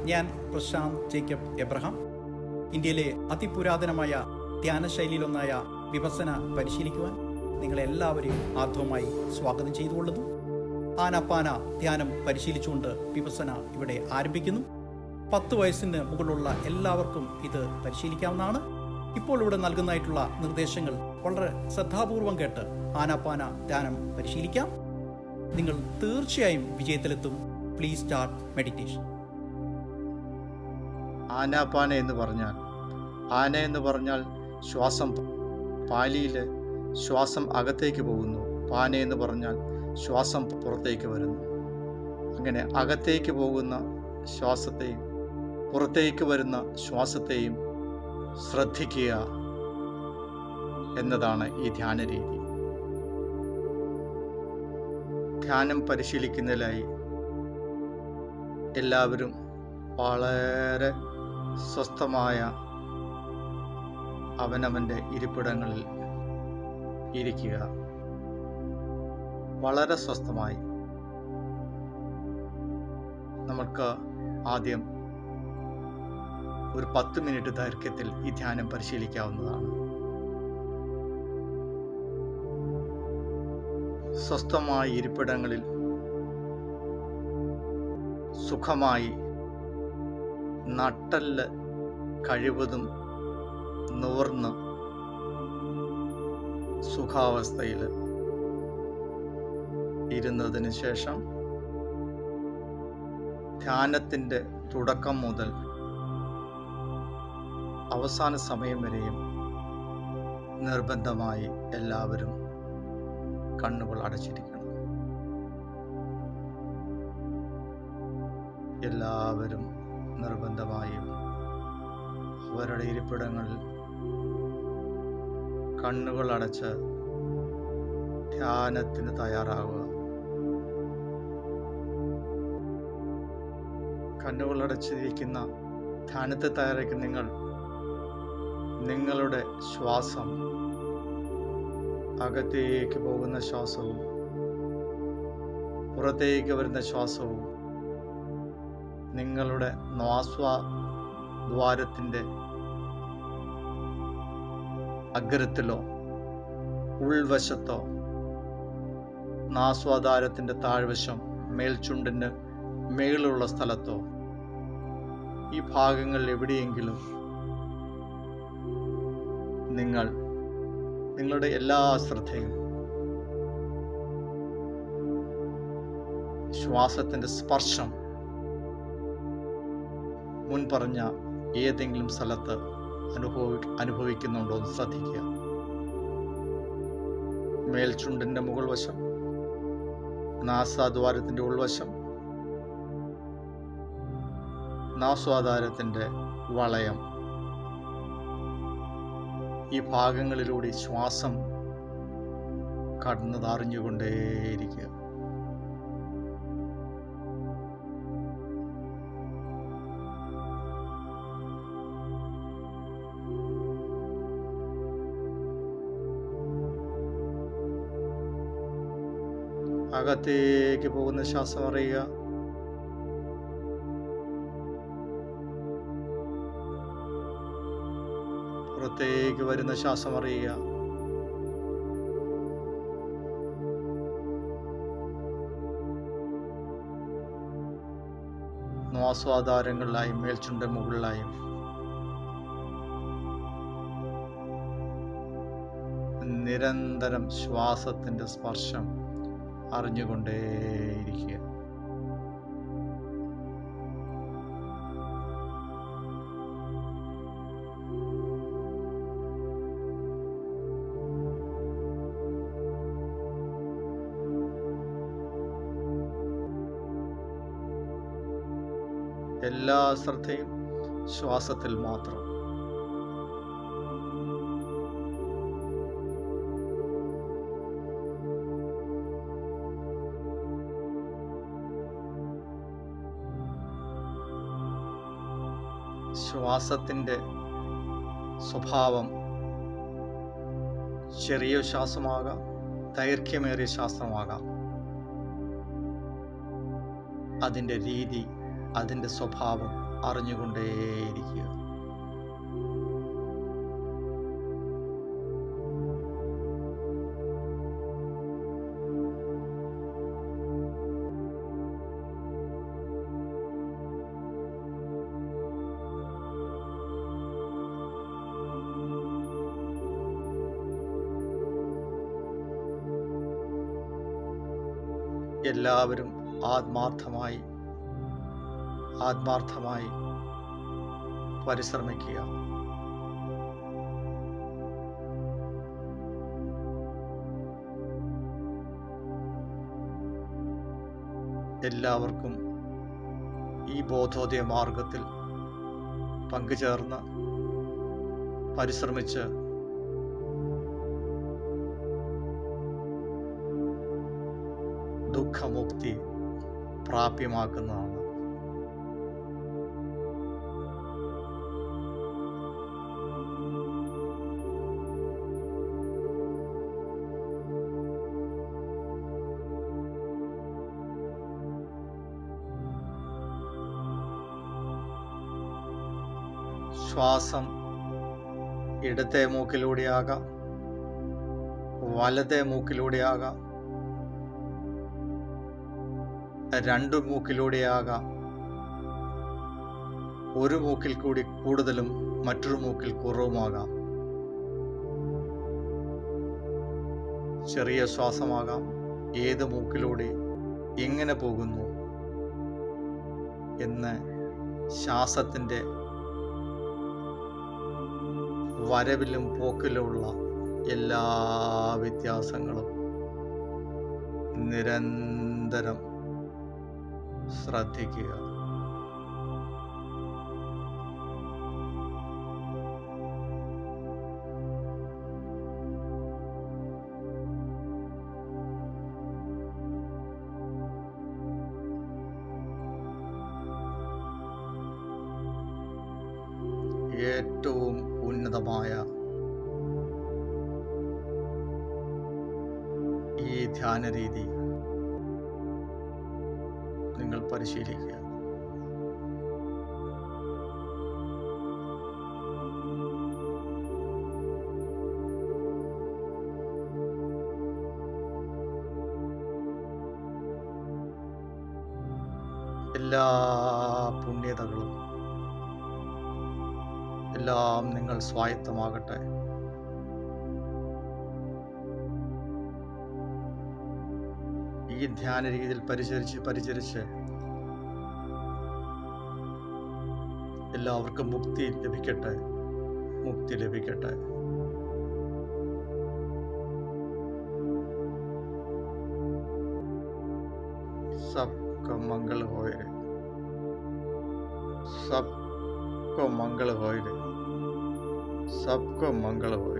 ഞാൻ Prashant Jacob Abraham. ഇന്ത്യയിലെ അതിപുരാതനമായ ധ്യാനശൈലിയിലൊന്നായ വിപസന പരിശീലിക്കുവാൻ നിങ്ങളെല്ലാവരെയും ആർദ്രമായി സ്വാഗതം ചെയ്തുകൊള്ളുന്നു. ആനാപാന ധ്യാനം പരിശീലിച്ചുകൊണ്ട് വിപസന ഇവിടെ ആരംഭിക്കുന്നു. 10 വയസ്സിന് മുകളിലുള്ള എല്ലാവർക്കും ഇത് പരിശീലിക്കാവുന്നതാണ്. ഇപ്പോൾ ഇവിടെ നൽകുന്നതായിട്ടുള്ള നിർദ്ദേശങ്ങൾ വളരെ ശ്രദ്ധാപൂർവം കേട്ട് ആനാപാന ധ്യാനം പരിശീലിക്കാം. നിങ്ങൾ തീർച്ചയായും വിജയത്തിലെത്തും. Please start meditation. ആനാപാന എന്ന് പറഞ്ഞാൽ, ആന എന്ന് പറഞ്ഞാൽ ശ്വാസം, പാലിയിൽ ശ്വാസം അകത്തേക്ക് പോകുന്നു. പാന എന്ന് പറഞ്ഞാൽ ശ്വാസം പുറത്തേക്ക് വരുന്നു. അങ്ങനെ അകത്തേക്ക് പോകുന്ന ശ്വാസത്തെയും പുറത്തേക്ക് വരുന്ന ശ്വാസത്തെയും ശ്രദ്ധിക്കുക എന്നതാണ് ഈ ധ്യാന രീതി. ധ്യാനം പരിശീലിക്കുന്നതിനായി എല്ലാവരും വളരെ സ്വസ്ഥമായ അവനവൻ്റെ ഇരിപ്പിടങ്ങളിൽ ഇരിക്കുക. വളരെ സ്വസ്ഥമായി നമുക്ക് ആദ്യം ഒരു 10 മിനിറ്റ് ദൈർഘ്യത്തിൽ ഈ ധ്യാനം പരിശീലിക്കാവുന്നതാണ്. സ്വസ്ഥമായ ഇരിപ്പിടങ്ങളിൽ സുഖമായി നട്ടെല്ല് കഴിവതും നിവർന്ന് സുഖാവസ്ഥയിൽ ഇരുന്നതിന് ശേഷം ധ്യാനത്തിൻ്റെ തുടക്കം മുതൽ അവസാന സമയം വരെയും നിർബന്ധമായി എല്ലാവരും കണ്ണുകൾ അടച്ചിരിക്കണം. എല്ലാവരും നിർബന്ധമായും അവരുടെ ഇരിപ്പിടങ്ങളിൽ കണ്ണുകൾ അടച്ച് ധ്യാനത്തിന് തയ്യാറാവുക. കണ്ണുകൾ അടച്ചിരിക്കുന്ന ധ്യാനത്തെ തയ്യാറാക്കുന്ന നിങ്ങളുടെ ശ്വാസം, അകത്തേക്ക് പോകുന്ന ശ്വാസവും പുറത്തേക്ക് വരുന്ന ശ്വാസവും നിങ്ങളുടെ നാസ്വാദ്വാരത്തിൻ്റെ അഗ്രത്തിലോ ഉൾവശത്തോ നാസ്വാദ്വാരത്തിൻ്റെ താഴ്വശം മേൽചുണ്ടിന് മേലുള്ള സ്ഥലത്തോ ഈ ഭാഗങ്ങളിൽ എവിടെയെങ്കിലും നിങ്ങളുടെ എല്ലാ ശ്രദ്ധയും ശ്വാസത്തിൻ്റെ സ്പർശം മുൻപറഞ്ഞ ഏതെങ്കിലും സ്ഥലത്ത് അനുഭവിക്കുന്നുണ്ടോ എന്ന് ശ്രദ്ധിക്കുക. മേൽചുണ്ടിൻ്റെ മുകൾ വശം, നാസാദ്വാരത്തിൻ്റെ ഉൾവശം, നാസ്വാദ്വാരത്തിൻ്റെ വളയം, ഈ ഭാഗങ്ങളിലൂടെ ശ്വാസം കടന്നതറിഞ്ഞുകൊണ്ടേയിരിക്കുക. അകത്തേക്ക് പോകുന്ന ശ്വാസം അറിയുക, പുറത്തേക്ക് വരുന്ന ശ്വാസം അറിയുക. നാസ്വാദ്വാരങ്ങളിലായും മേൽചുണ്ട മുകളിലായും നിരന്തരം ശ്വാസത്തിന്റെ സ്പർശം അറിഞ്ഞുകൊണ്ടേയിരിക്കുക. എല്ലാ ശ്രദ്ധയും ശ്വാസത്തിൽ മാത്രം. ശ്വാസത്തിൻ്റെ സ്വഭാവം ചെറിയ ശ്വാസമാകാം, ദൈർഘ്യമേറിയ ശ്വാസമാകാം. അതിൻ്റെ രീതി, അതിൻ്റെ സ്വഭാവം അറിഞ്ഞുകൊണ്ടേയിരിക്കുക. എല്ലാവരും ആത്മാർത്ഥമായി പരിശ്രമിക്കുക. എല്ലാവർക്കും ഈ ബോധോദയ മാർഗത്തിൽ പങ്കുചേർന്ന് പരിശ്രമിച്ച് ദുഃഖമുക്തി പ്രാപ്യമാക്കുന്നതാണ്. ശ്വാസം ഇടത്തെ മൂക്കിലൂടെയാകാം, വലത്തെ മൂക്കിലൂടെയാകാം, രണ്ടു മൂക്കിലൂടെയാകാം, ഒരു മൂക്കിൽ കൂടി കൂടുതലും മറ്റൊരു മൂക്കിൽ കുറവുമാകാം. ചെറിയ ശ്വാസമാകാം. ഏത് മൂക്കിലൂടെ എങ്ങനെ പോകുന്നു എന്ന് ശ്വാസത്തിൻ്റെ വരവിലും പോക്കിലുമുള്ള എല്ലാ വ്യത്യാസങ്ങളും നിരന്തരം ശ്രദ്ധിക്കുക. ഏറ്റവും ഉന്നതമായ ഈ ധ്യാന രീതി നിങ്ങൾ പരിശീലിക്കുക. എല്ലാ പുണ്യതകളും എല്ലാം നിങ്ങൾ സ്വായത്തമാകട്ടെ. ഈ ധ്യാന രീതിയിൽ പരിചരിച്ച് എല്ലാവർക്കും മുക്തി ലഭിക്കട്ടെ. सबको मंगल होए रे, सबको मंगल होए रे, सबको मंगल होए।